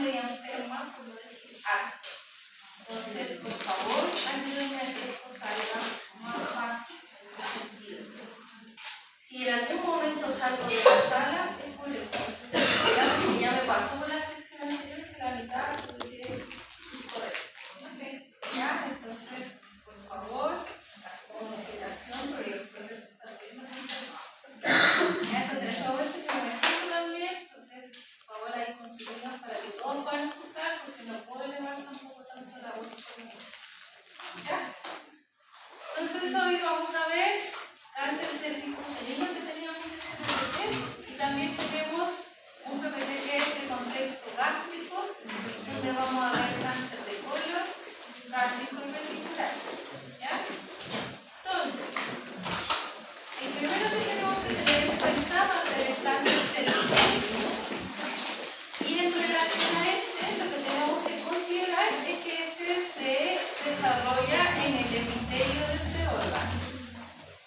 media enferma, por no decir harto. Entonces, por favor, ayúdenme a que esto salga más fácil en los sentidos. Si en algún momento salgo de la sala, es por eso. Ya me pasó con la sección anterior que la mitad lo diré incorrecto. ¿Ya? Entonces, por favor, consideración, porque los profesores también nos enferman. Entonces, en este momento yo me siento también, entonces, por favor, ahí continuamos para que todos puedan escuchar, porque no puedo elevar tampoco tanto la voz como ¿ya? Entonces, hoy vamos a ver cáncer cervicuterino que teníamos en el PPT y también tenemos un PPT que es de contexto gástrico, donde vamos a ver cáncer de colon, gástrico y vesicular. ¿Ya? Entonces, el primero que tenemos que tener en cuenta va a ser el cáncer cervicuterino. Y en relación a lo que tenemos que considerar es que se desarrolla en el epitelio de este órgano.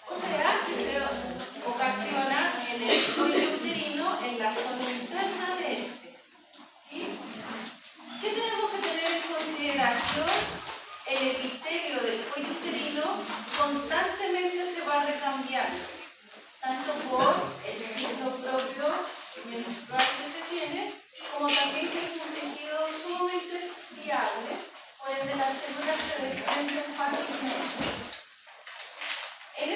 O sea, que se ocasiona en el cuello uterino, en la zona interna de este. ¿Sí? ¿Qué tenemos que tener en consideración? El epitelio del cuello uterino constantemente se va recambiando, tanto por el ciclo propio menstrual que se tiene, como también que es un tejido sumamente friable, por ende las células se desprenden fácilmente. En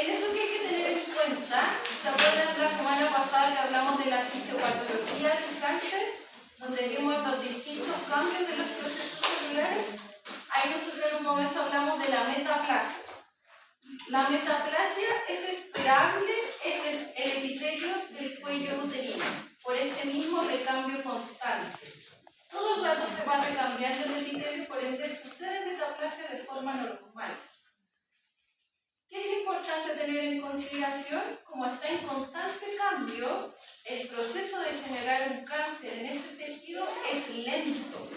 eso que hay que tener en cuenta, ¿se acuerdan la semana pasada que hablamos de la fisiopatología del cáncer? Donde vimos los distintos cambios de los procesos celulares. Ahí nosotros en un momento hablamos de la metaplasia. La metaplasia es esperable en el epitelio del cuello uterino, por este mismo recambio constante. Todo el rato se va recambiando el epitelio, por ende sucede metaplasia de forma normal. ¿Qué es importante tener en consideración? Como está en constante cambio, el proceso de generar un cáncer en este tejido es lento.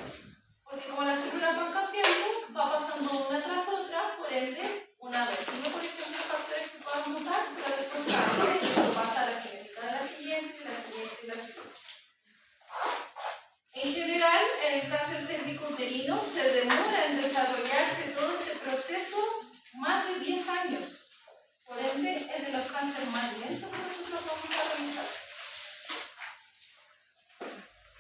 Porque como las células van cambiando, va pasando una tras otra, por ende, una vez. No, por ejemplo, factores que puedan mutar, pero después cambia y esto pasa a la genética de la siguiente, la siguiente y la siguiente. En general, en el cáncer cervicouterino se demora en desarrollarse todo este proceso más de 10 años. Por ende, es de los cánceres más lentos que nosotros vamos a realizar.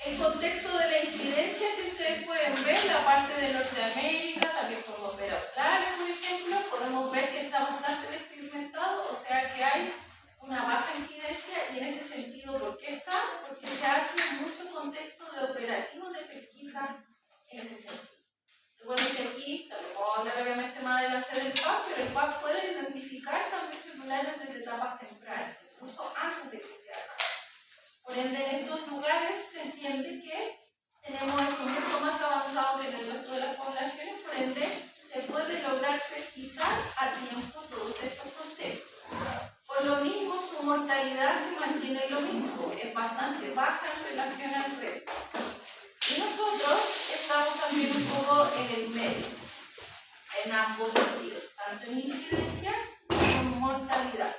El contexto de la incidencia, si ustedes pueden ver, la parte de Norteamérica, también podemos ver Australia, por ejemplo, podemos ver que está bastante despigmentado, o sea que hay una baja incidencia y en ese sentido, ¿por qué está? Porque se hace mucho contexto de operativo de pesquisa en ese sentido. Recuerden que aquí, también vamos a hablar obviamente más adelante del PAP, pero el PAP puede identificar cambios celulares desde etapas tempranas, incluso antes de que se haga. Por ende, en estos lugares se entiende que tenemos esto mucho más avanzado que en el resto de las poblaciones, por ende, se puede lograr pesquisar a tiempo todos estos contextos. Por lo mismo, su mortalidad se mantiene lo mismo, es bastante baja en relación al resto. Y nosotros estamos también un poco en el medio, en ambos sentidos, tanto en incidencia como en mortalidad.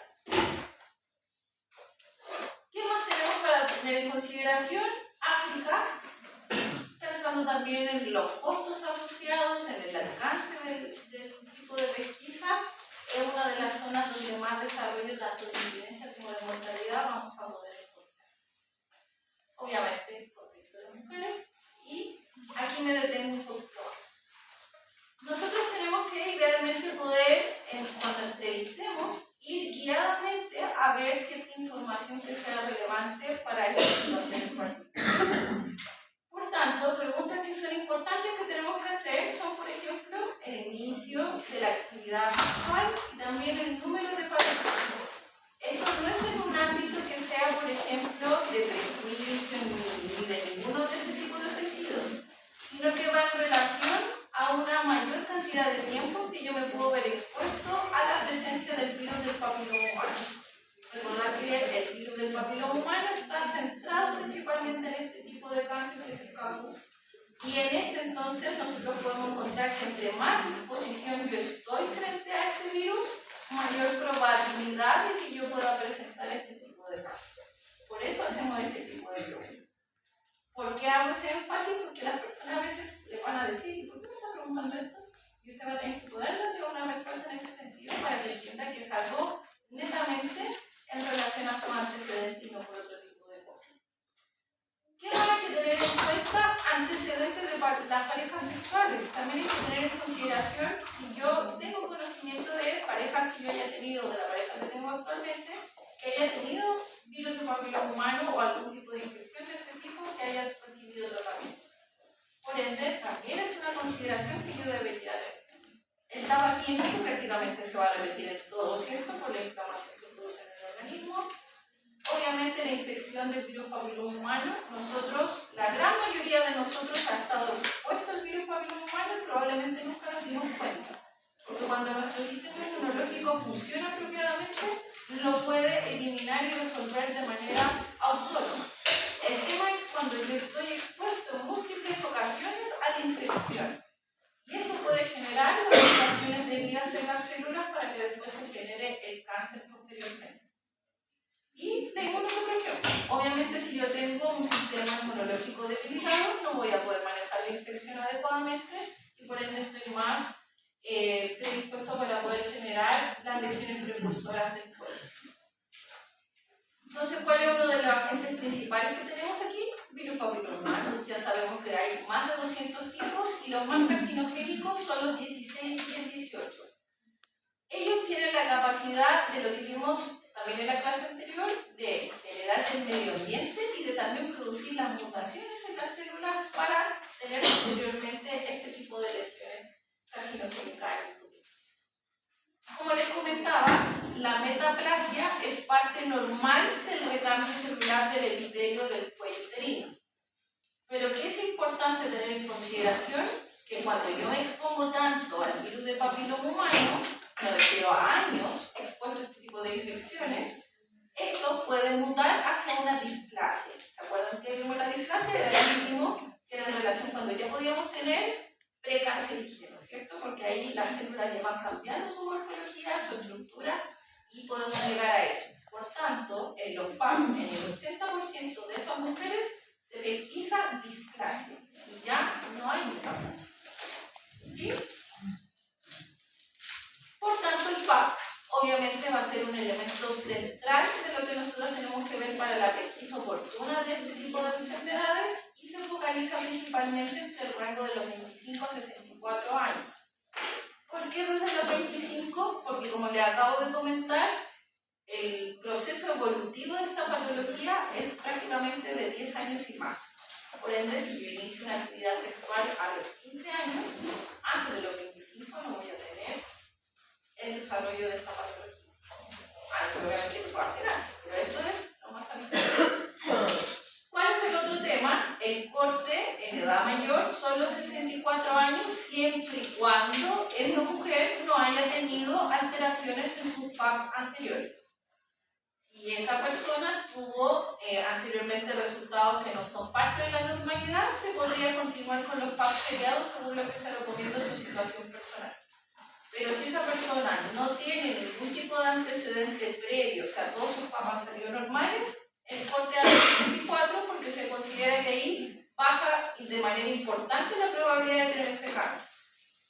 ¿Qué más tenemos para tener en consideración? África, pensando también en los costos asociados, en el alcance del tipo de pesquisa, es una de las zonas donde más desarrollo tanto de incidencia como de mortalidad vamos a poder encontrar. Obviamente, el contexto de mujeres, y aquí me detengo un poquito más. Nosotros tenemos que idealmente poder, cuando entrevistemos, ir guiadamente a ver cierta información que sea relevante para esta situación en particular. Por tanto, preguntas que son importantes que tenemos que hacer son, por ejemplo, el inicio de la actividad sexual y también el número de parejas. Esto no es en un ámbito que sea, por ejemplo, de prejuicio ni de ninguno de ese tipo de sentidos, sino que va en relación a una mayor cantidad de tiempo que yo me puedo ver expuesto a la presencia del virus del papiloma humano. Recordar que el virus del papiloma humano está centrado principalmente en este tipo de cáncer que es el CAPU. Y en este entonces nosotros podemos encontrar que entre más exposición yo estoy frente a este virus, mayor probabilidad de que yo pueda presentar este tipo de cáncer. Por eso hacemos ese tipo de preguntas. ¿Por qué hago ese énfasis? Porque las personas a veces le van a decir, ¿por qué me está preguntando esto? Y usted va a tener que poder darle una respuesta en ese sentido para que entienda que es algo netamente en relación a su antecedente y no por otro tipo de cosas. ¿Qué más hay que tener en cuenta? Antecedentes de las parejas sexuales. También hay que tener en consideración si yo tengo conocimiento de parejas que yo haya tenido, de la pareja que tengo actualmente, que haya tenido virus de papiloma humano o algún tipo de infección de este tipo que haya recibido tratamiento. Por ende, también es una consideración que yo debería tener. El tabaco químico prácticamente se va a repetir en todo, ¿cierto? Por la inflamación que produce en el organismo. Obviamente la infección del virus papiloma humano, la gran mayoría de nosotros ha estado expuesto al virus papiloma humano y probablemente nunca nos dimos cuenta. Porque cuando nuestro sistema inmunológico funciona apropiadamente, lo puede eliminar y resolver de manera autónoma. El tema es cuando yo estoy expuesto en múltiples ocasiones a la infección. Y eso puede generar modificaciones debidas en las células para que después se genere el cáncer posteriormente. Y la inmunosupresión. Obviamente, si yo tengo un sistema inmunológico debilitado, no voy a poder manejar la infección adecuadamente y por ende estoy más predispuesto para poder generar las lesiones precursoras después. Entonces, ¿cuál es uno de los agentes principales que tenemos aquí? Virus papiloma humano. Ya sabemos que hay más de 200 tipos y los más carcinogénicos son los 16 y el 18. Ellos tienen la capacidad de lo que vimos también en la clase anterior, de generar el medio ambiente y de también producir las mutaciones en las células para tener posteriormente este tipo de lesiones carcinogénicas en el futuro. Como les comentaba, la metaplasia es parte normal del recambio celular del epitelio del cuello uterino. Pero ¿qué es importante tener en consideración? Que cuando yo me expongo tanto al virus de papiloma humano, me refiero a años expuesto a este tipo de infecciones, esto puede mutar hacia una displasia. ¿Se acuerdan que vimos la displasia? Era el último, que era en relación cuando ya podíamos tener precancerígenos, ¿cierto? Porque ahí las células ya van cambiando su morfología, su estructura y podemos llegar a eso. Por tanto, en los PAC, en el 80% de esas mujeres se pesquisa displasia y ya no hay metaplasia. ¿Sí? Por tanto, el PAC obviamente va a ser un elemento central de lo que nosotros tenemos que ver para la pesquisa oportuna de este tipo de enfermedades y se focaliza principalmente entre el rango de los 25 a 64 años. ¿Por qué desde los 25? Porque como les acabo de comentar, el proceso evolutivo de esta patología es prácticamente de 10 años y más. Por ende, si yo inicio una actividad sexual a los 15 años, antes de los 25 no voy a tener el desarrollo de esta patología. Eso obviamente lo puedo hacer antes, pero esto es lo más habitual. ¿Cuál es el otro tema? El corte en edad mayor son los 64 años siempre y cuando esa mujer no haya tenido alteraciones en sus PAP anteriores. Si esa persona tuvo anteriormente resultados que no son parte de la normalidad, se podría continuar con los PAP seriados según lo que se recomienda en su situación personal. Pero si esa persona no tiene ningún tipo de antecedente previo, o sea, todos sus PAP han salido normales, el corte a los 64 porque se considera que ahí baja de manera importante la probabilidad de tener este caso.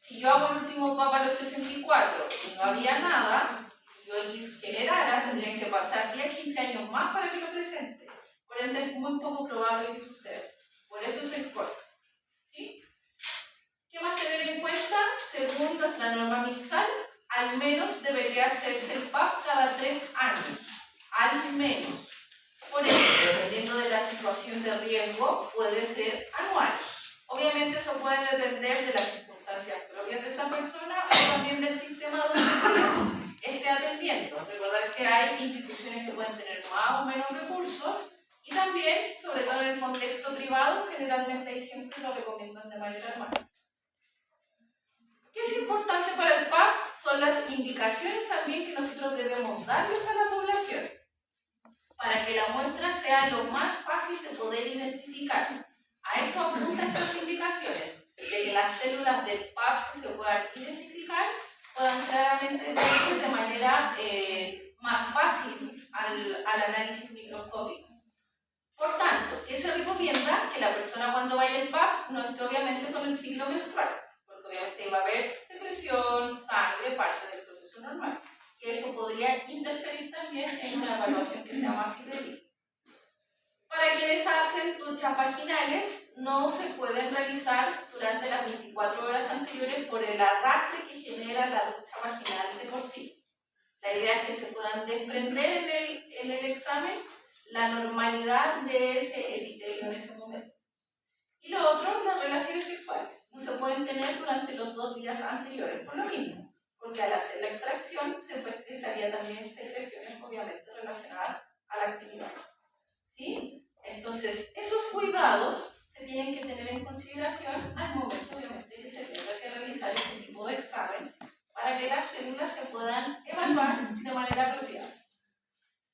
Si yo hago el último PAP a los 64 y no había nada, si yo generara, tendrían que pasar 10-15 años más para que lo presente. Por ende, es muy poco probable que suceda. Por eso es el corte. ¿Sí? ¿Qué más tener en cuenta? Según nuestra norma MinSal, al menos debería hacerse el PAP cada 3 años. Al menos. Por eso, dependiendo de la situación de riesgo, puede ser anual. Obviamente eso puede depender de las circunstancias propias de esa persona o también del sistema donde esté atendiendo. Recordar que hay instituciones que pueden tener más o menos recursos y también, sobre todo en el contexto privado, generalmente ahí siempre lo recomiendan de manera anual. ¿Qué es importante para el PAP? Son las indicaciones también que nosotros debemos darles a la población para que la muestra sea lo más fácil de poder identificar. A eso apuntan estas indicaciones, de que las células del PAP que se puedan identificar puedan claramente verse de manera más fácil al análisis microscópico. Por tanto, ¿qué se recomienda? Que la persona persona cuando vaya al PAP no esté obviamente con el ciclo menstrual, porque obviamente va a haber secreción, sangre, parte del proceso normal, que eso podría interferir también en una evaluación que sea más fidedigna. Para quienes hacen duchas vaginales, no se pueden realizar durante las 24 horas anteriores por el arrastre que genera la ducha vaginal de por sí. La idea es que se puedan desprender en el examen la normalidad de ese epitelio en ese momento. Y lo otro, las relaciones sexuales. No se pueden tener durante los 2 días anteriores, por lo mismo, porque al hacer la extracción se haría también secreciones obviamente relacionadas a la actividad. ¿Sí? Entonces, esos cuidados se tienen que tener en consideración al momento obviamente que se tenga que realizar este tipo de examen para que las células se puedan evaluar de manera apropiada.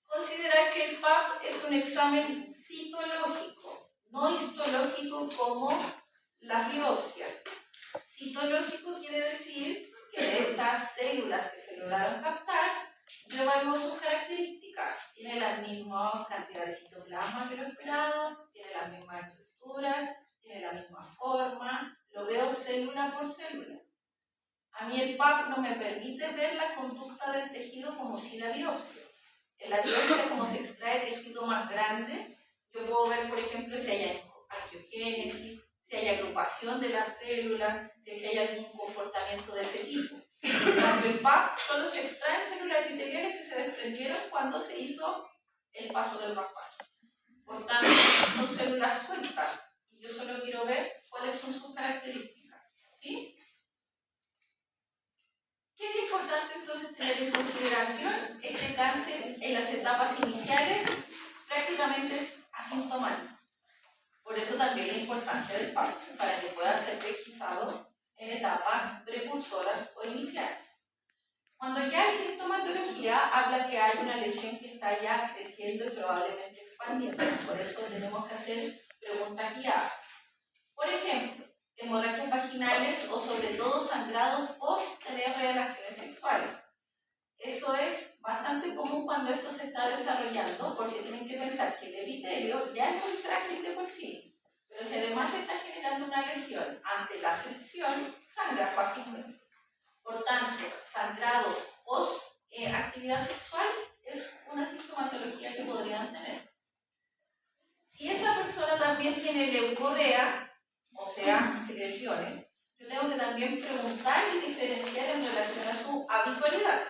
Considerar que el PAP es un examen citológico, no histológico como las biopsias. Citológico quiere decir que de estas células que se lograron captar, yo evalúo sus características. Tiene la misma cantidad de citoplasma que lo esperado, tiene las mismas estructuras, tiene la misma forma, lo veo célula por célula. A mí el PAP no me permite ver la conducta del tejido como si la biopsia. En la biopsia, como se extrae tejido más grande, yo puedo ver, por ejemplo, si hay angiogénesis, si hay agrupación de las células, si hay algún comportamiento de ese tipo. En cambio, el PAP solo se extraen células epiteliales que se desprendieron cuando se hizo el paso del raspado. Por tanto, son células sueltas y yo solo quiero ver cuáles son sus características. ¿Sí? ¿Qué es importante entonces tener en consideración? Este cáncer en las etapas iniciales prácticamente es asintomático. Por eso también la importancia del PAP, para que pueda ser pesquisado en etapas precursoras o iniciales. Cuando ya hay sintomatología, habla que hay una lesión que está ya creciendo y probablemente expandiendo. Por eso tenemos que hacer preguntas guiadas. Por ejemplo, hemorragias vaginales o sobre todo sangrados post tener relaciones sexuales. Eso es bastante común cuando esto se está desarrollando, porque tienen que pensar que el epitelio ya es muy frágil de por sí, pero si además se está generando una lesión ante la fricción, sangra fácilmente. Por tanto, sangrados post actividad sexual es una sintomatología que podrían tener. Si esa persona también tiene leucorrea, o sea, secreciones, yo tengo que también preguntar y diferenciar en relación a su habitualidad.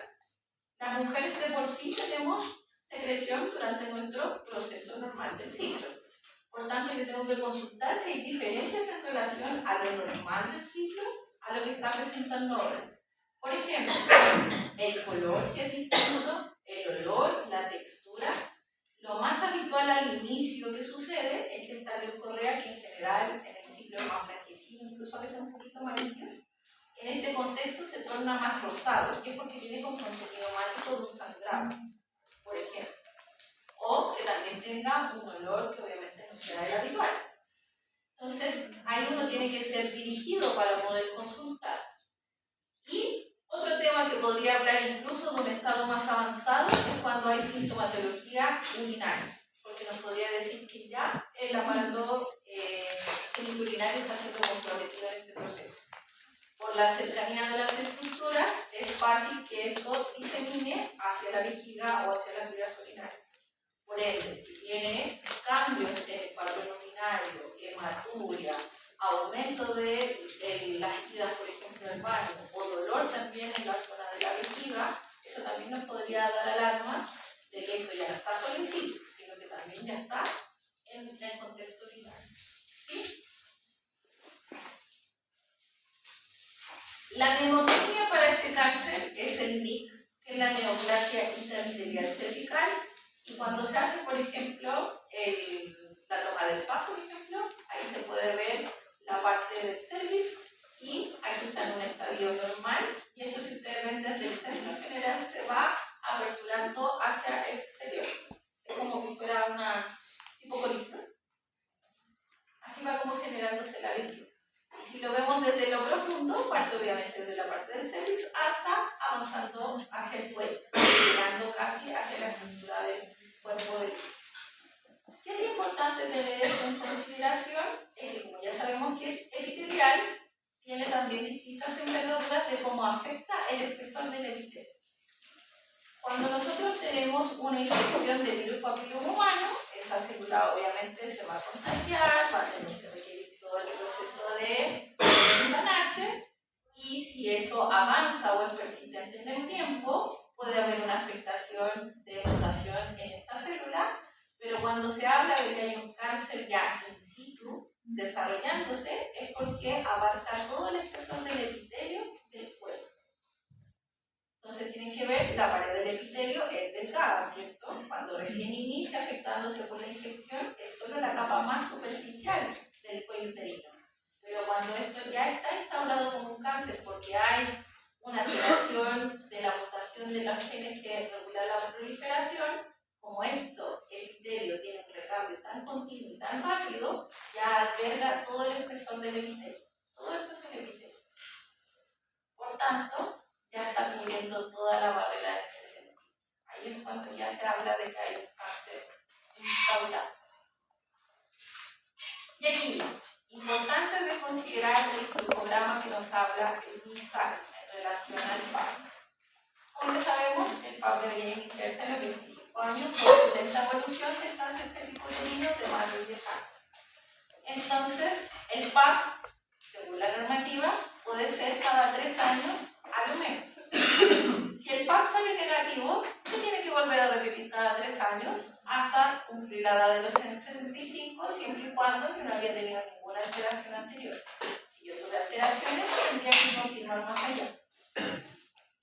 Las mujeres de por sí tenemos secreción durante nuestro proceso normal del ciclo. Por tanto, yo tengo que consultar si hay diferencias en relación a lo normal del ciclo a lo que está presentando ahora. Por ejemplo, el color si es distinto, el olor, la textura. Lo más habitual al inicio que sucede es que esta leucorrea, que en general en el ciclo es más blanquecino, incluso a veces un poquito amarillo, en este contexto se torna más rosado, y es porque viene con contenido mágico de un sangrado, por ejemplo. O que también tenga un olor que obviamente no será el habitual. Entonces, ahí uno tiene que ser dirigido para poder consultar. Y otro tema que podría hablar incluso de un estado más avanzado es cuando hay sintomatología urinaria, porque nos podría decir que ya el aparato urinario está siendo comprometido en este proceso. Por la cercanía de las estructuras, es fácil que esto disemine hacia la vejiga o hacia las vías urinarias. Por ende, si tiene cambios en el patrón urinario, hematuria, aumento de las idas, por ejemplo, al baño, o dolor también en la zona de la vejiga, eso también nos podría dar alarmas de que esto ya no está solo in situ, sino que también ya está en el contexto urinario. ¿Sí? La mnemotecnia para este cáncer es el NIC, que es la neoplasia intraepitelial cervical, y cuando se hace, por ejemplo, la toma del PAP, por ejemplo, ahí se puede ver la parte del cervix, y aquí está en un estadio normal, y esto, si ustedes ven desde el centro general, se va aperturando hacia el exterior. Es como que fuera una tipo coliflor. Así va como generándose la visión. Y si lo vemos desde lo profundo, parte obviamente desde la parte del cervix hasta avanzando hacia el cuello, llegando casi hacia la estructura del cuerpo del. ¿Qué es importante tener en consideración? Es de cómo afecta el espesor del epitelio. Cuando nosotros tenemos una infección de virus papiloma humano, esa célula obviamente se va a contagiar, va a tener que requerir todo el proceso de sanarse, y si eso avanza o es persistente en el tiempo, puede haber una afectación de mutación en esta célula, pero cuando se habla de que hay un cáncer ya in situ desarrollándose, es porque abarca todo el espesor del epitelio del cuerpo. Entonces tienen que ver, la pared del epitelio es delgada, ¿cierto? Cuando recién inicia afectándose por la infección, es solo la capa más superficial del cuello uterino. Pero cuando esto ya está instaurado como un cáncer, porque hay una alteración de la mutación de los genes que regulan la proliferación, como esto, el epitelio tiene un recambio tan continuo y tan rápido, ya alberga todo el espesor del epitelio. Todo esto es el epitelio. Por tanto, ya está cubriendo toda la barrera en ese sentido. Ahí es cuando ya se habla de que hay un cáncer instaurado. Y aquí, importante de considerar el flujograma que nos habla el MISAC en relación al PAP. Como ya sabemos, el PAP debería iniciarse a los 25 años por lenta evolución del cáncer cervicuterino de más de 10 años. Entonces, el PAP, según la normativa, puede ser cada 3 años a lo menos. Si el PAP sale negativo, se tiene que volver a repetir cada 3 años hasta cumplir la edad de los 75, siempre y cuando yo no haya tenido ninguna alteración anterior. Si yo tuve alteraciones, tendría que continuar más allá.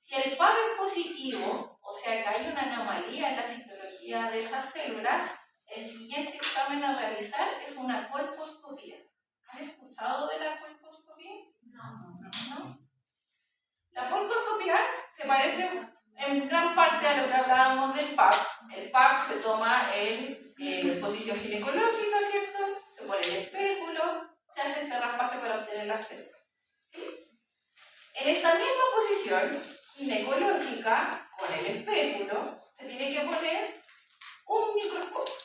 Si el PAP es positivo, o sea que hay una anomalía en la citología de esas células, el siguiente examen a realizar es una colposcopía. ¿Han escuchado de la colposcopía? No. La colposcopía se parece en gran parte a lo que hablábamos del PAP. El PAP se toma en posición ginecológica, ¿cierto? Se pone el espéculo, se hace este raspaje para obtener las células. ¿Sí? En esta misma posición ginecológica, con el espéculo, se tiene que poner un microscopio.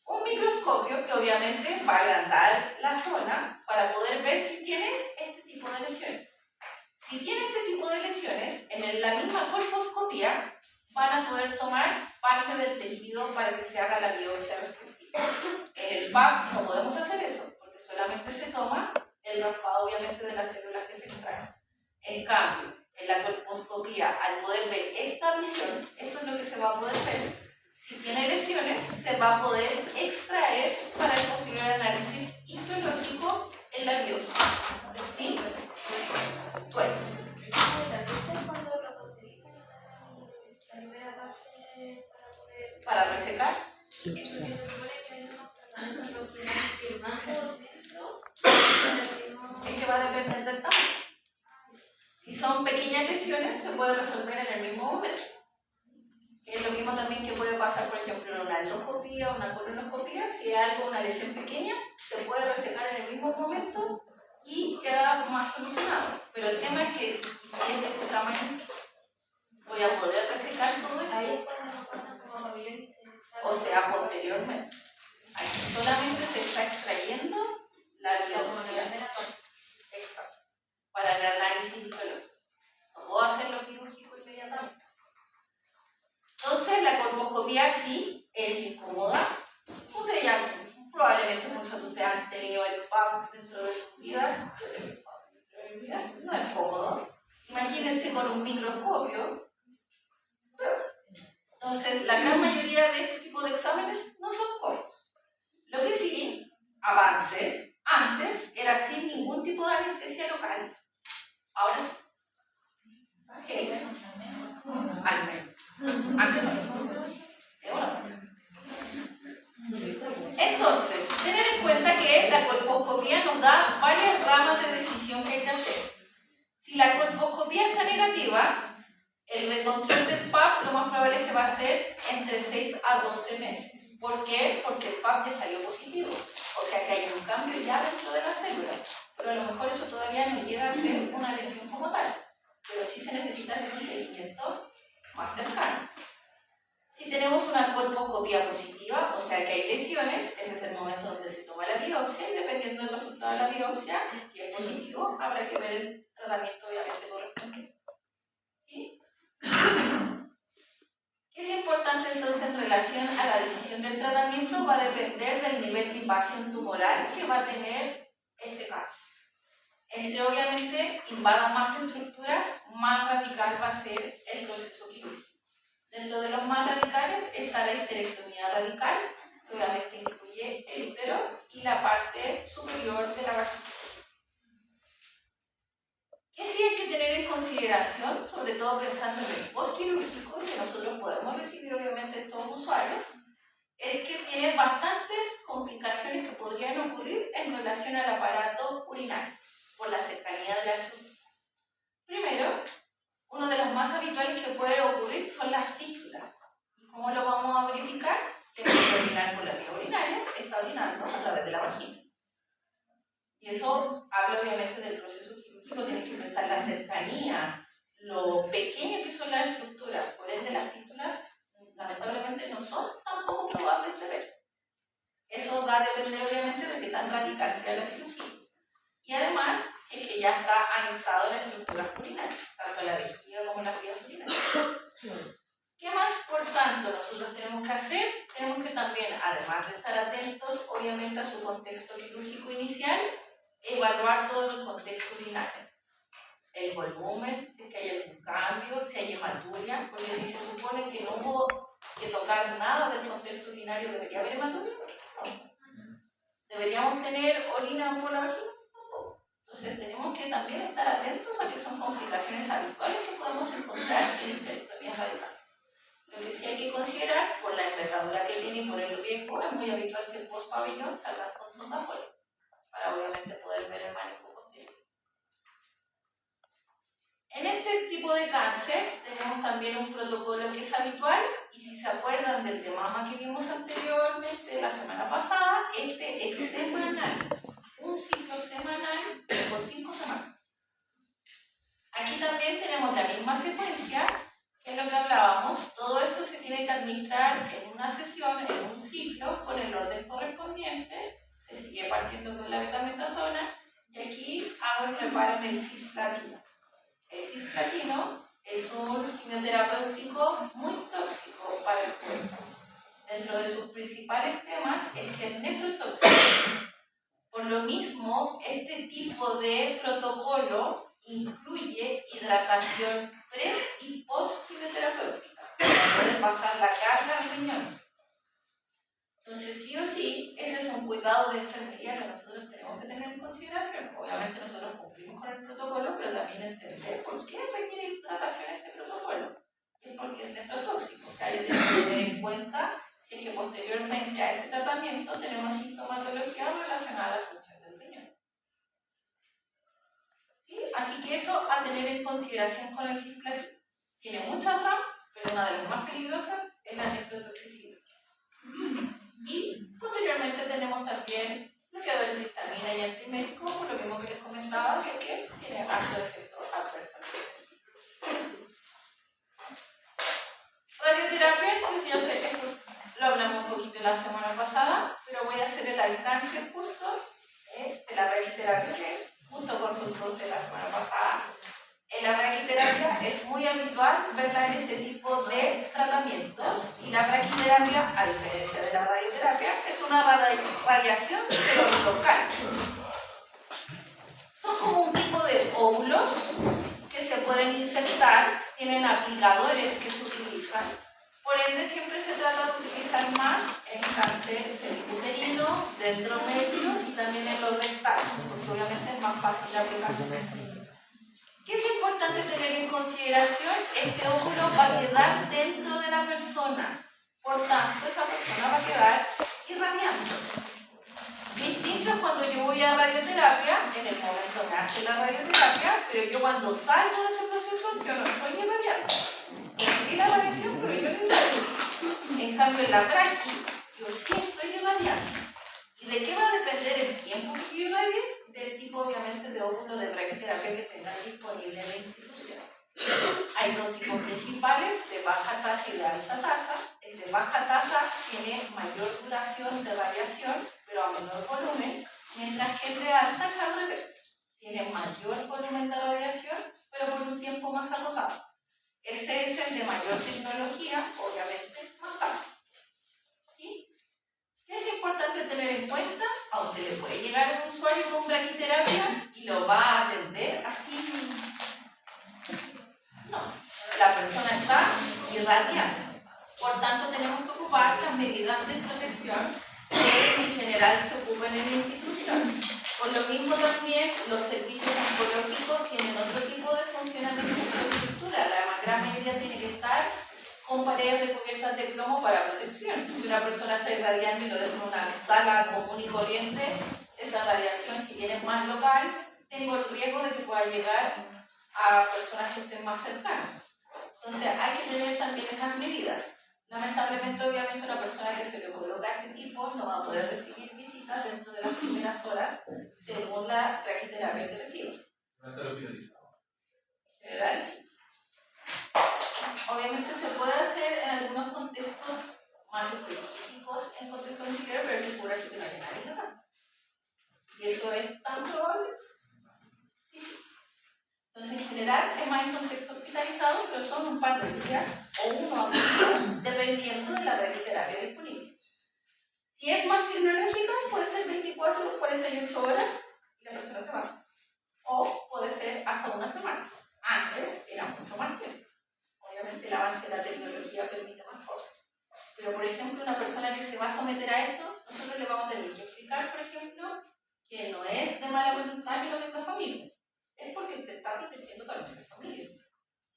Un microscopio que obviamente va a agrandar la zona para poder ver si tiene este tipo de lesiones. Si tiene este tipo de lesiones, en la misma colposcopía van a poder tomar parte del tejido para que se haga la biopsia respectiva. En el PAP no podemos hacer eso, porque solamente se toma el raspado obviamente de las células que se extraen. En cambio, en la colposcopía, al poder ver esta visión, esto es lo que se va a poder ver. Si tiene lesiones, se va a poder extraer para el posterior análisis histológico en la biopsia. ¿Sí? Bueno. Cuando lo cauterizan y sacan la primera parte para resecar. Sí, porque se supone que hay unos tratamientos que van por dentro. Es que va a depender del tamaño. Si son pequeñas lesiones, se puede resolver en el mismo momento. Es lo mismo también que puede pasar, por ejemplo, en una endoscopía o una colonoscopía. Si hay algo, una lesión pequeña, se puede resecar en el mismo momento y queda más solucionado. Pero el tema es que si es de este tamaño, voy a poder resecar todo esto. Ahí es cuando nos pasan como bien y se saca. O sea, posteriormente. Aquí solamente se está extrayendo la biopsia. Exacto. Para el análisis histológico. No puedo hacerlo quirúrgico inmediatamente. Entonces, la colposcopía sí es incómoda. Ustedes ya, probablemente muchos de ustedes han tenido el PAP dentro de sus vidas. Yo tengo el PAP dentro de mi vida. No es cómodo. Imagínense con un microscopio. Entonces, la gran mayoría de este tipo de exámenes no son cortos. Lo que sí, avances, antes era sin ningún tipo de anestesia local. Ahora sí. Genes. Al menos. Antes no. Entonces, tener en cuenta que la colposcopía nos da varias ramas de decisión que hay que hacer. Si la colposcopía está negativa, el recontrol del PAP lo más probable es que va a ser entre 6 a 12 meses. ¿Por qué? Porque el PAP ya salió positivo. O sea que hay un cambio ya dentro de las células. Pero a lo mejor eso todavía no llega a ser una lesión como tal. Pero sí se necesita hacer un seguimiento más cercano. Si tenemos una colposcopía endoscopía positiva, o sea que hay lesiones, ese es el momento donde se toma la biopsia y dependiendo del resultado de la biopsia, si es positivo, habrá que ver el tratamiento obviamente correspondiente. ¿Sí? ¿Qué es importante entonces en relación a la decisión del tratamiento? Va a depender del nivel de invasión tumoral que va a tener este caso. Entre obviamente invadan más estructuras, más radical va a ser el proceso quirúrgico. Dentro de los más radicales está la histerectomía radical, que obviamente incluye el útero y la parte superior de la vagina. ¿Qué sí hay que tener en consideración, sobre todo pensando en el postquirúrgico, que nosotros podemos recibir obviamente estos usuarios? Es que tiene bastantes complicaciones que podrían ocurrir en relación al aparato urinario, por la cercanía de las estructuras. Primero, uno de los más habituales que puede ocurrir son las fístulas. ¿Y cómo lo vamos a verificar? Que el que orinar por la vía urinaria está orinando a través de la vagina. Y eso habla obviamente del proceso quirúrgico, tiene que pensar la cercanía, lo pequeño que son las estructuras, por ende las fístulas lamentablemente no son tampoco probables de ver. Eso va a depender obviamente de qué tan radical sea la cirugía. Y además, si es que ya está anexado en las estructuras urinarias, tanto la vejiga como las vías urinarias. ¿Qué más, por tanto, nosotros tenemos que hacer? Tenemos que también, además de estar atentos, obviamente, a su contexto quirúrgico inicial, evaluar todo el contexto urinario. El volumen, si es que hay algún cambio, si hay hematuria, porque si se supone que no hubo que tocar nada del contexto urinario, ¿debería haber hematuria? No. ¿Deberíamos tener orina por la vagina? Entonces tenemos que también estar atentos a que son complicaciones habituales que podemos encontrar en histerectomías radicales. Lo que sí hay que considerar, por la envergadura que tiene y por el riesgo, es muy habitual que el post-pabellón salga con sonda afuera, para obviamente poder ver el manejo posterior. En este tipo de cáncer tenemos también un protocolo que es habitual, y si se acuerdan del de mama que vimos anteriormente la semana pasada, este es semanal. Un ciclo semanal por 5 semanas. Aquí también tenemos la misma secuencia que es lo que hablábamos. Todo esto se tiene que administrar en una sesión, en un ciclo, con el orden correspondiente. Se sigue partiendo con la betametasona y aquí hago el reparo en el cisplatino. El cisplatino es un quimioterapéutico muy tóxico para el cuerpo. Dentro de sus principales temas es que es nefrotóxico. Por lo mismo, este tipo de protocolo incluye hidratación pre- y post-quimioterapéutica para poder bajar la carga al riñón. Entonces, sí o sí, ese es un cuidado de enfermería que nosotros tenemos que tener en consideración. Obviamente nosotros cumplimos con el protocolo, pero también entender por qué requiere hidratación este protocolo. Y es porque es nefrotóxico. O sea, yo tengo que tener en cuenta si es que posteriormente a este tratamiento tenemos sintomatología relacionada a la función del riñón. ¿Sí? Así que eso a tener en consideración con el cisplatino. Tiene muchas ramas, pero una de las más peligrosas es la nefrotoxicidad. Y posteriormente tenemos también bloqueadores de histamina y antimédicos, por lo mismo que les comentaba, que tiene alto efecto adverso. Radioterapia, pues yo sé que esto lo hablamos un poquito la semana pasada, pero voy a hacer el alcance justo de la radioterapia que justo consultó usted la semana pasada. En la radioterapia es muy habitual verla en este tipo de tratamientos, y la radioterapia, a diferencia de la radioterapia, es una radiación pero local. Son como un tipo de óvulos que se pueden insertar, tienen aplicadores que se utilizan, por ende siempre se trata de utilizar más en cáncer cervicuterino, dentro medio y también en los rectales, porque obviamente es más fácil la aplicación. ¿Qué es importante tener en consideración? Este óvulo va a quedar dentro de la persona, por tanto esa persona va a quedar irradiando. Distinto es cuando yo voy a radioterapia, en el momento me hace la radioterapia, pero yo cuando salgo de ese proceso yo no estoy irradiando. Recibí la radiación, pero yo no irradio. En cambio en la práctica yo sí estoy irradiando. ¿Y de qué va a depender el tiempo que yo irradie? Del tipo obviamente de óvulo de radioterapia que tengan disponible en la institución. Hay dos tipos principales, de baja tasa y de alta tasa. el de baja tasa tiene mayor duración de radiación, pero a menor volumen, mientras que el de alta es al revés. Tiene mayor volumen de radiación, pero por un tiempo más acotado. Ese es el de mayor tecnología, obviamente más caro. ¿Sí? ¿Qué es importante tener en cuenta? A usted le puede llegar un usuario con braquiterapia y lo va a atender así. No, la persona está irradiada. Por tanto, tenemos que ocupar las medidas de protección que en general se ocupan en la institución. Por lo mismo también los servicios oncológicos tienen otro tipo de funcionamiento de infraestructura. La gran mayoría tiene que estar con paredes recubiertas de plomo para protección. Si una persona está irradiando y lo deja en una sala común y corriente, esa radiación, si bien es más local, tengo el riesgo de que pueda llegar a personas que estén más cercanas. Entonces hay que tener también esas medidas. Lamentablemente, obviamente, una persona que se le coloca este tipo no va a poder recibir visitas dentro de las primeras horas según la braquiterapia que recibe. No está lo finalizado. En general, sí. Obviamente se puede hacer en algunos contextos más específicos en contexto domiciliario, pero hay que asegurarse que no haya nadie en la casa. Y eso es tan probable. Entonces, en general, es más en contexto hospitalizado, pero son un par de días o uno a 2 días, dependiendo de la radioterapia disponible. Si es más tecnológica, puede ser 24 o 48 horas y la persona se va. O puede ser hasta una semana. Antes era mucho más tiempo. Obviamente, el avance de la tecnología permite más cosas. Pero, por ejemplo, una persona que se va a someter a esto, nosotros le vamos a tener que explicar, por ejemplo, que no es de mala voluntad que lo tenga familia. Es porque se está protegiendo también a las familias,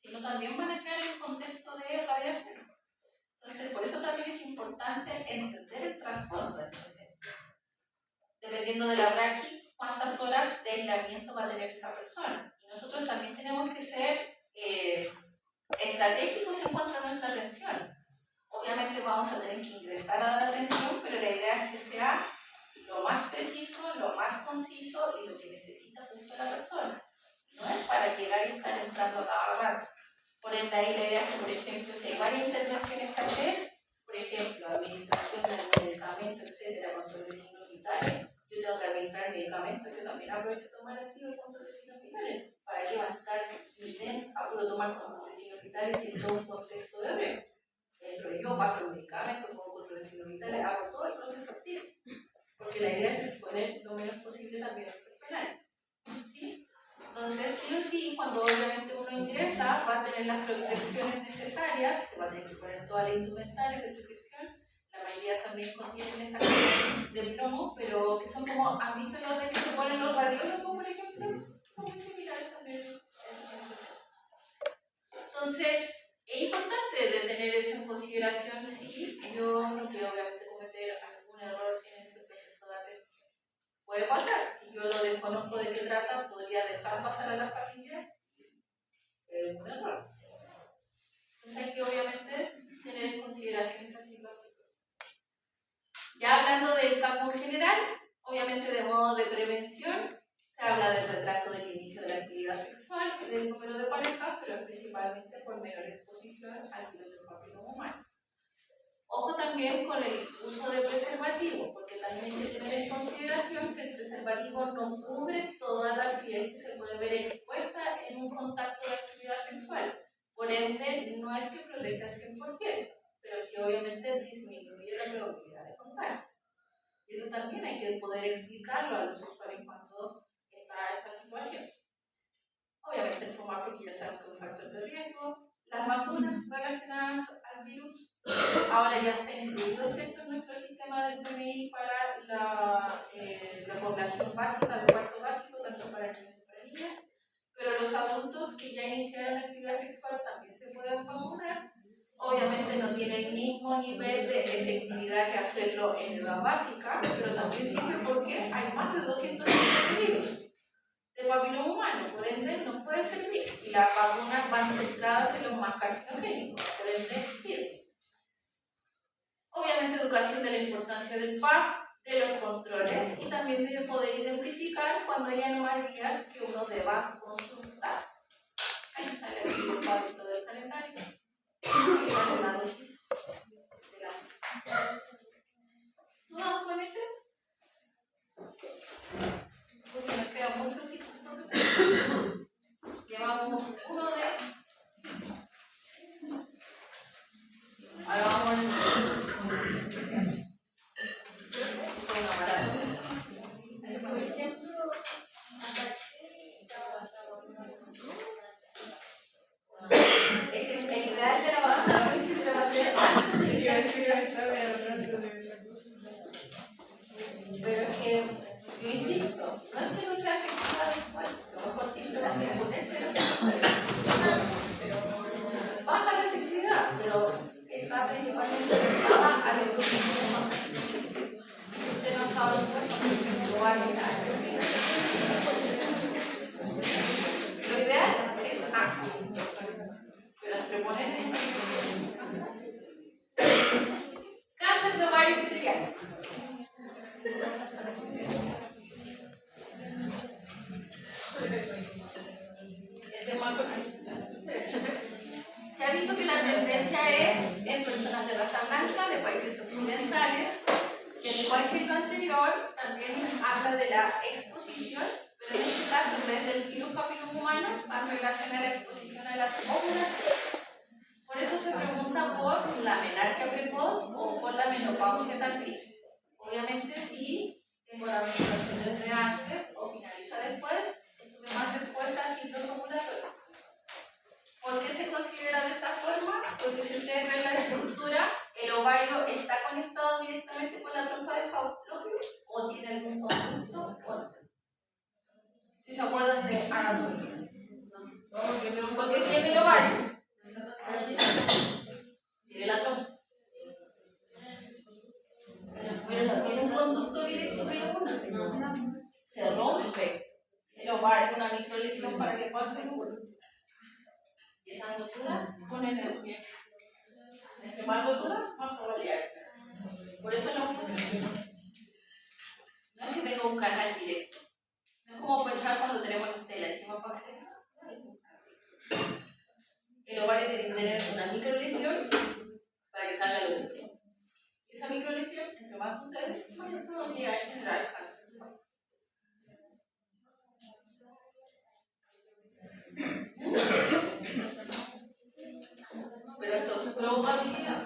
sino también van a quedar en el contexto de radiación. Entonces, por eso también es importante entender el trasfondo del paciente. Dependiendo de la braqui, cuántas horas de aislamiento va a tener esa persona. Y nosotros también tenemos que ser estratégicos en cuanto a nuestra atención. Obviamente vamos a tener que ingresar a la atención, pero la idea es que sea lo más preciso, lo más conciso y lo que necesita justo la persona. No es para llegar y estar entrando a cada rato. Por ende, ahí la idea es que, por ejemplo, si hay varias intervenciones que hacer, por ejemplo, administración del medicamento, etcétera, control de signos vitales, yo tengo que administrar medicamentos, yo también aprovecho de tomar el tiro de control de signos vitales. ¿Para qué va a estar intenso a tomar control de signos vitales en todo un contexto de riesgo? Entro yo, paso el medicamento, pongo control de signos vitales, hago todo el proceso activo. Porque la idea es exponer lo menos posible también al profesional. ¿Sí? Entonces, sí o sí, cuando obviamente uno ingresa, va a tener las protecciones necesarias, se va a tener que poner todas las instrumentales de protección. La mayoría también contienen esta cosa de plomo, pero que son como, ¿han visto los de que se ponen los radiólogos, por ejemplo? Son muy similares también. Entonces, es importante de tener eso en consideración, sí. Yo no quiero obviamente cometer algún error en ese proceso de atención. Puede pasar, si yo lo desconozco de qué trata, podría dejar pasar a la familia. Es un error. Entonces hay que obviamente tener en consideración esa situación. Ya hablando del campo en general, obviamente de modo de prevención, se habla del retraso del inicio de la actividad sexual, del número de parejas, pero principalmente por menor exposición al virus del papiloma humano. Ojo también con el uso de preservativos, porque también hay que tener en consideración que el preservativo no cubre toda la piel que se puede ver expuesta en un contacto de actividad sexual. Por ende, no es que proteja al 100%, pero sí obviamente disminuye la probabilidad de contagio. Y eso también hay que poder explicarlo a los usuarios cuando está esta situación. Obviamente informar porque ya saben que es un factor de riesgo. Las vacunas relacionadas al virus ahora ya está incluido, ¿cierto?, en nuestro sistema del PMI para la población básica, el cuarto básico, tanto para niños como para niñas. Pero los adultos que ya iniciaron actividad sexual también se pueden vacunar. Obviamente no tiene el mismo nivel de efectividad que hacerlo en edad básica, pero también sirve porque hay más de 200 virus de papiloma humano, por ende no puede servir. Y las vacunas van centradas en los más carcinogénicos, por ende sirve. Obviamente educación de la importancia del PAP, de los controles y también de poder identificar cuando hay anomalías que uno deba consultar. Ahí sale el propósito del calendario. Ahí sale la dosis. vaginal. Lo ideal es antes, pero entre poner cáncer de ovario epitelial. Se ha visto que la tendencia es en personas de raza blanca, de países occidentales, que al igual que lo anterior, también habla de la exposición, pero en este caso, en vez del virus papiloma humano, va a relacionar la exposición a las ovulaciones. Por eso se pregunta por la menarquia precoz o por la menopausia tardía. Obviamente, si tengo la menstruación desde antes o finaliza después, estuve más expuesta a ciclos ovulatorios. ¿Por qué se considera de esta forma? Porque si ustedes ven la estructura, el ovario está conectado directamente con la trompa de falopio o tiene algún conjunto o no. ¿Sí se acuerdan de anatomía? No. Porque tiene el ovario, tiene la trompa, pero no tiene un conducto directo que lo une. Se rompe el ovario, una microlesión para que pase el útero. Y esas roturas ponen energía. Entre más roturas, más probabilidad. Por eso la operación no es que tenga un canal directo. No es como pensar cuando tenemos la enzima bacteriana. El ovario tiene que tener una microlesión para que salga el útero. Y esa microlesión, entre más sucede, mayor probabilidad de generar cáncer. Pero esto es probabilidad.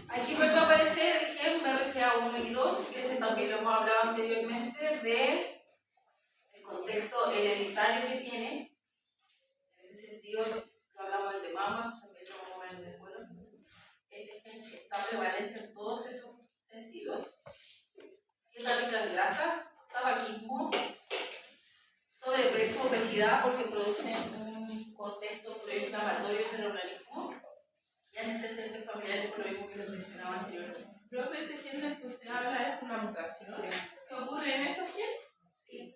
Aquí vuelve a aparecer el gen BRCA1 y 2, que ese también lo hemos hablado anteriormente, del contexto hereditario que tiene. En ese sentido, lo hablamos del de mama, también lo vamos a ver en el vuelo. Este gen está prevalente en todos esos sentidos. Y las ricas grasas, tabaquismo, sobrepeso, obesidad, porque producen un contexto proinflamatorio en el organismo. Y antecedentes familiares, por lo mismo que les mencionaba anteriormente. Profe, ese gen del que usted habla es una mutación. ¿Qué ocurre en esos genes? Sí.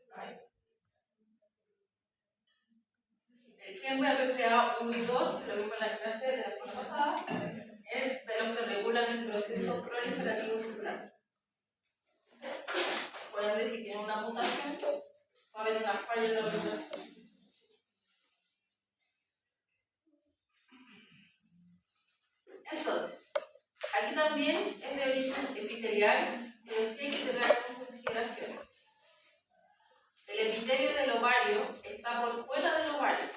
El gen BRCA1 y 2, que lo vimos en la clase de la semana pasada, es de los que regulan el proceso proliferativo celular. Por ende, si tiene una mutación, va a haber una falla en la regulación. Entonces, aquí también es de origen epitelial, pero sí hay que tener en consideración. El epitelio del ovario está por fuera del ovario.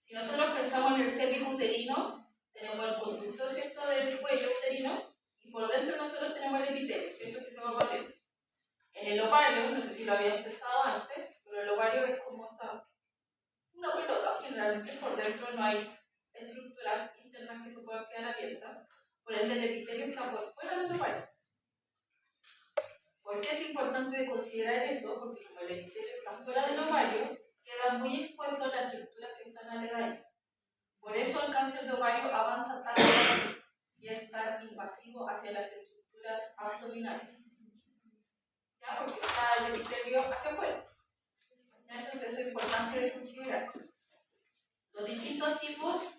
Si nosotros pensamos en el cervix uterino, tenemos el conducto, ¿cierto?, del cuello uterino, y por dentro nosotros tenemos el epitelio, ¿cierto?, que se va para adentro. En el ovario, no sé si lo habían pensado antes, pero el ovario es como una pelota, generalmente por dentro no hay estructuras internas que se puedan quedar abiertas, por ende el epitelio está por fuera del ovario. ¿Por qué es importante considerar eso? Porque como el epitelio está fuera del ovario, queda muy expuesto a las estructuras que están aledañas. Por eso el cáncer de ovario avanza tan rápido y es tan invasivo hacia las estructuras abdominales. ¿Ya? Porque está el epitelio hacia afuera. ¿Ya? Entonces eso es importante de considerar. Los distintos tipos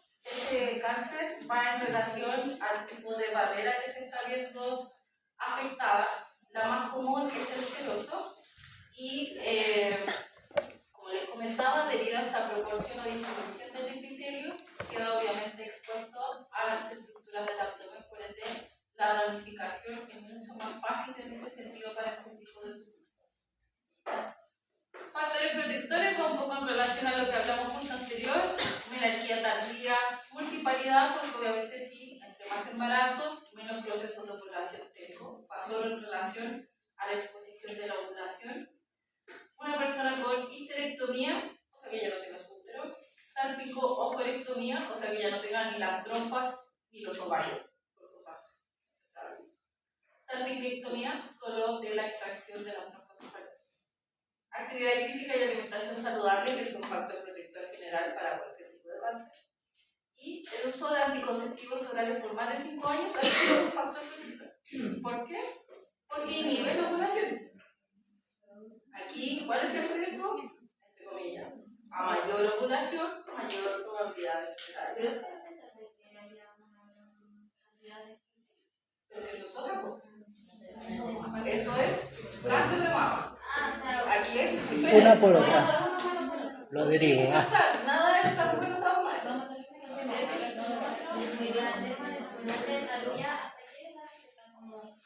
de cáncer van en relación al tipo de barrera que se está viendo afectada. La más común es el seroso y, como les comentaba, debido a esta proporción o distribución del epitelio, queda obviamente expuesto a las estructuras del abdomen, por ende la ramificación es mucho más fácil en ese sentido para este tipo de tumor. Factores protectores va un poco en relación a lo que hablamos justo anterior, menarquía tardía, multiparidad, porque obviamente sí, entre más embarazos, menos procesos de ovulación tengo, va solo en relación a la exposición de la ovulación. Una persona con histerectomía, o sea que ya no tenga su útero, salpico o forectomía, o sea que ya no tenga ni las trompas ni los ovarios, salpingectomía, solo de la extracción de las trompas ovarias. Actividad física y alimentación saludable, que es un factor protector general para cualquier tipo de cáncer. Y el uso de anticonceptivos orales por más de 5 años es un factor protector. ¿Por qué? Porque inhibe la ovulación. Aquí, ¿cuál es el riesgo? Entre comillas. A mayor ovulación, mayor probabilidad de enfermedad. Pero es que a pesar de que haya una gran cantidad de Pero eso es otra cosa. Eso es cáncer de mama. o sea, Aquí es diferente. Una por otra. bueno. Lo No tiene que derivo. pasar, nada está bueno, está mal. Vamos a tener que entender el tema de ponerle la día hasta que llega, que está como,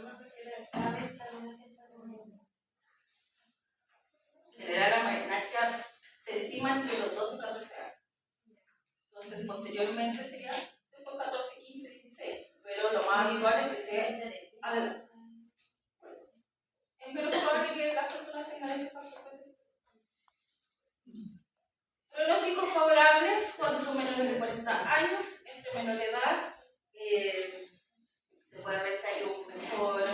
no prefiero cada vez estar en una fiesta como... Generar la marinación se estima entre los 12 y 14 años. Entonces, posteriormente sería después 14, 15, 16. Pero lo más habitual es que sea adelante. Es menos probable que las personas tengan ese factor. Pronósticos favorables cuando son menores de 40 años, entre menor de edad, se puede ver que hay un mejor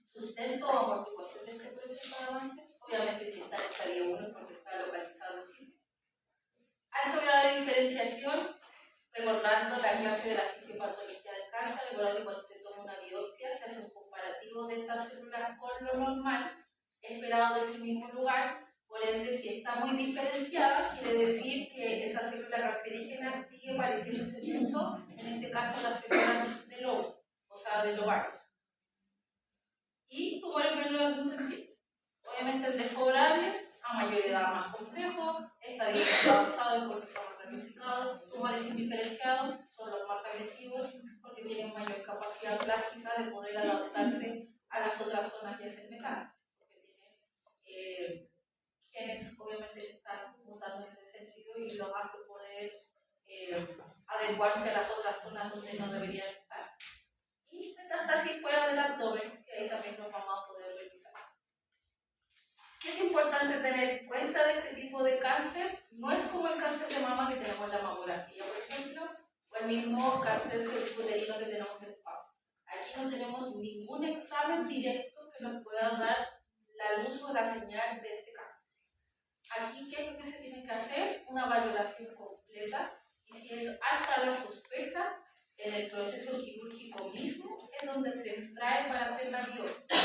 sustento o amortiguación de este proceso de avance. Obviamente, si está en estadio 1 es porque está localizado en sitio. Alto grado de diferenciación, recordando la clase de la fisiopatología del cáncer, recordando que cuando se toma una biopsia se hace un comparativo de estas células con lo normal, esperado de ese mismo lugar. Por ende, si está muy diferenciada, quiere decir que esa célula cancerígena sigue pareciéndose mucho, en este caso las células del óvulo, o sea, del ovario. Y tumores menores de un centímetro. Obviamente es desfavorable, a mayor edad más complejo, estadio avanzado porque estamos ramificados, tumores indiferenciados son los más agresivos porque tienen mayor capacidad plástica de poder adaptarse a las otras zonas yacentes, porque tienen genes obviamente que están mutando en ese sentido y los hace poder adecuarse a las otras zonas donde no deberían estar. Y metástasis fuera del abdomen, que ahí también nos vamos a poder revisar. ¿Qué es importante tener en cuenta de este tipo de cáncer? No es como el cáncer de mama que tenemos en la mamografía, por ejemplo, o el mismo cáncer cervicuterino que tenemos en PAP. Aquí no tenemos ningún examen directo que nos pueda dar la luz o la señal de este cáncer. Aquí, ¿qué es lo que se tiene que hacer? Una valoración completa, y si es alta la sospecha, en el proceso quirúrgico mismo es donde se extrae para hacer la biopsia.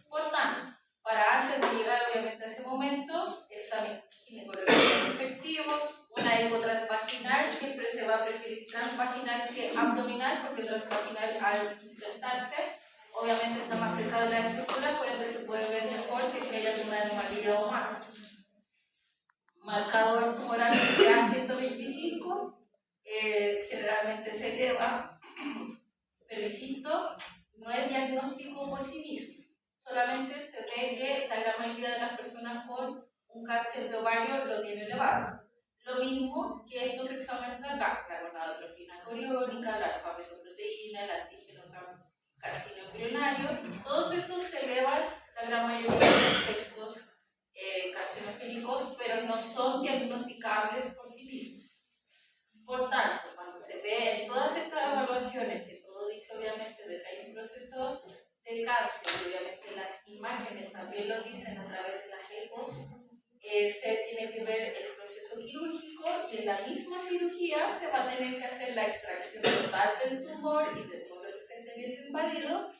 Por tanto, para antes de llegar obviamente a ese momento, examen ginecológico respectivos, una eco transvaginal, siempre se va a preferir transvaginal que abdominal, porque transvaginal al insertarse obviamente está más cerca de la estructura, por ende se puede ver mejor que haya una anomalía o más. Marcador tumoral CA 125, generalmente se eleva, pero insisto, no es diagnóstico por sí mismo, solamente se ve que la gran mayoría de las personas con un cáncer de ovario lo tiene elevado. Lo mismo que estos exámenes de acá, la gonadotrofina coriónica, la alfa-fetoproteína, el antígeno carcino embrionario, todos esos se elevan la gran mayoría de los textos carcinogénicos, pero no son diagnosticables por sí mismos. Por tanto, cuando se ve en todas estas evaluaciones, que todo dice obviamente de que hay un proceso de cáncer, y obviamente las imágenes también lo dicen a través de las ecos, se tiene que ver el proceso quirúrgico y en la misma cirugía se va a tener que hacer la extracción total del tumor y de todo lo que se esté viendo invadido,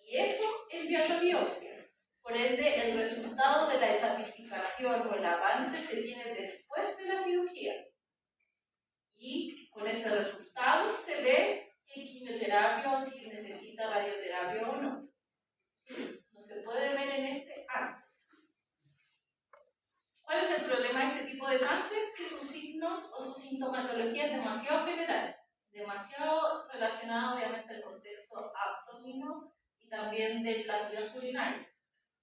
y eso enviar la biopsia. Por ende, el resultado de la etapificación o el avance se tiene después de la cirugía. Y con ese resultado se ve qué quimioterapia o si necesita radioterapia o no. ¿Sí? No se puede ver en este antes. ¿Cuál es el problema de este tipo de cáncer? Que sus signos o su sintomatología es demasiado general, demasiado relacionada obviamente al contexto abdominal y también de las vías urinarias.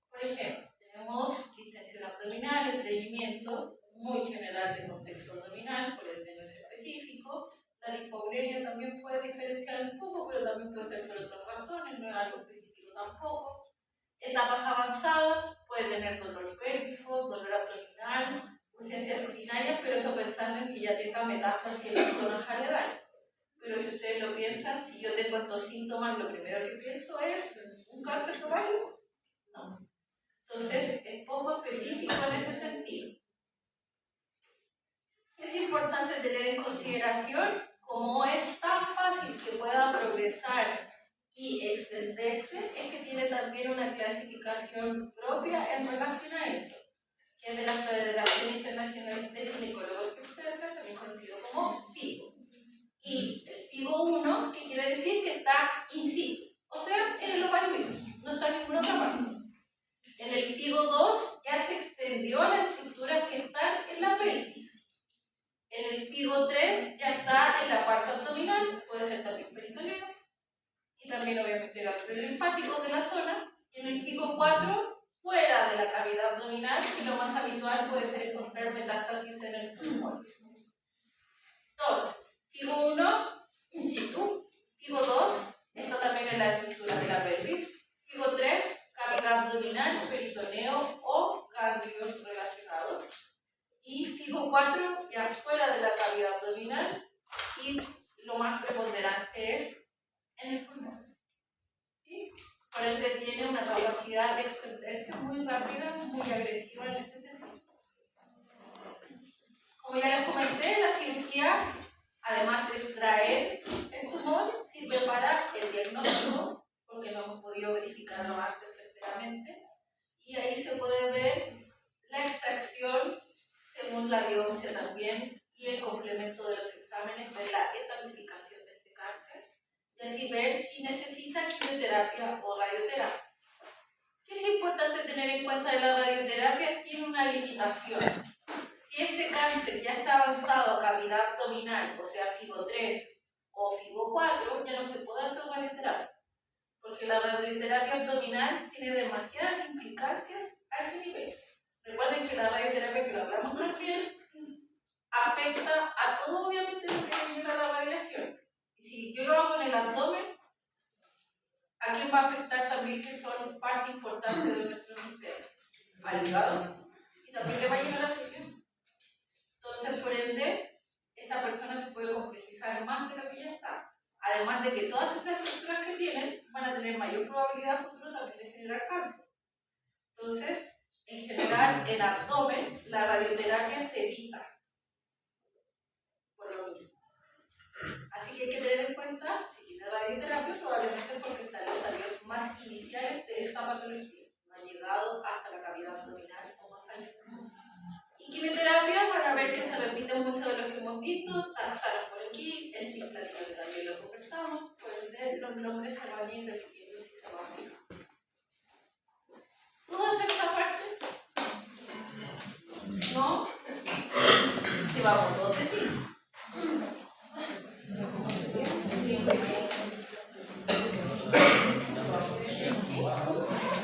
Por ejemplo, tenemos distensión abdominal, estreñimiento, muy general de contexto abdominal, por ende no es específico. La lipoureria también puede diferenciar un poco, pero también puede ser por otras razones, no es algo específico tampoco. Etapas avanzadas, puede tener dolor pélvico, dolor abdominal, urgencias urinarias, pero eso pensando en que ya tenga metástasis en las zonas aledañas. Pero si ustedes lo piensan, si yo tengo estos síntomas, lo primero que pienso es un cáncer de ovario. No. Entonces, es poco específico en ese sentido. Es importante tener en consideración cómo es tan fácil pueda progresar y extenderse es que tiene también una clasificación propia en relación a eso, que es de la Federación Internacional de Ginecólogos y Obstetras, también conocido como FIGO. Y el FIGO 1, que quiere decir que está in situ, o sea, en el ovario mismo, no está en ninguna otra parte. En el FIGO 2 ya se extendió la estructura que está en la pelvis. En el FIGO 3 ya está en la parte abdominal, puede ser también peritoneo, y también obviamente ganglios linfáticos de la zona. Y en el FIGO 4, fuera de la cavidad abdominal, y lo más habitual puede ser encontrar metástasis en el tumor. Entonces, FIGO 1, in situ. FIGO 2, esto también es la estructura de la pelvis. FIGO 3, cavidad abdominal, peritoneo o ganglios relacionados. Y FIGO 4, ya fuera de la cavidad abdominal, y lo más preponderante es en el pulmón. ¿Sí? Por ende tiene una capacidad de extenderse muy rápida, muy agresiva en ese sentido. Como ya les comenté, la cirugía, además de extraer el tumor, sirve para el diagnóstico, porque no hemos podido verificarlo antes certeramente, y ahí se puede ver la extracción según la biopsia también y el complemento de los exámenes de la etapificación de este cáncer, y así ver si necesita quimioterapia o radioterapia. ¿Qué es importante tener en cuenta de la radioterapia? Tiene una limitación. Si este cáncer ya está avanzado a cavidad abdominal, o sea, FIGO 3 o FIGO 4, ya no se puede hacer radioterapia, porque la radioterapia abdominal tiene demasiadas implicancias a ese nivel. Recuerden que la radioterapia, que lo hablamos también, afecta a todo, obviamente, lo que lleva a la radiación. Y si yo lo hago en el abdomen, ¿a quién va a afectar también, que son parte importante de nuestro sistema? Al hígado, y también le va a llegar al riñón. Entonces, por ende, esta persona se puede complejizar más de lo que ya está. Además de que todas esas estructuras que tienen van a tener mayor probabilidad futuro también de generar cáncer. Entonces, en general, en abdomen, la radioterapia se evita por lo mismo. Así que hay que tener en cuenta, si tiene radioterapia, probablemente porque está en los estadios más iniciales de esta patología. No ha llegado hasta la cavidad abdominal o más allá. Y quimioterapia, para ver que se repiten muchos de los que hemos visto, taxanos por aquí, el cisplatino que también lo conversamos, por ende los nombres se van a ir repitiendo si se van a fijar. ¿Puedo hacer esta parte? ¿No? Que vamos, todos de sí.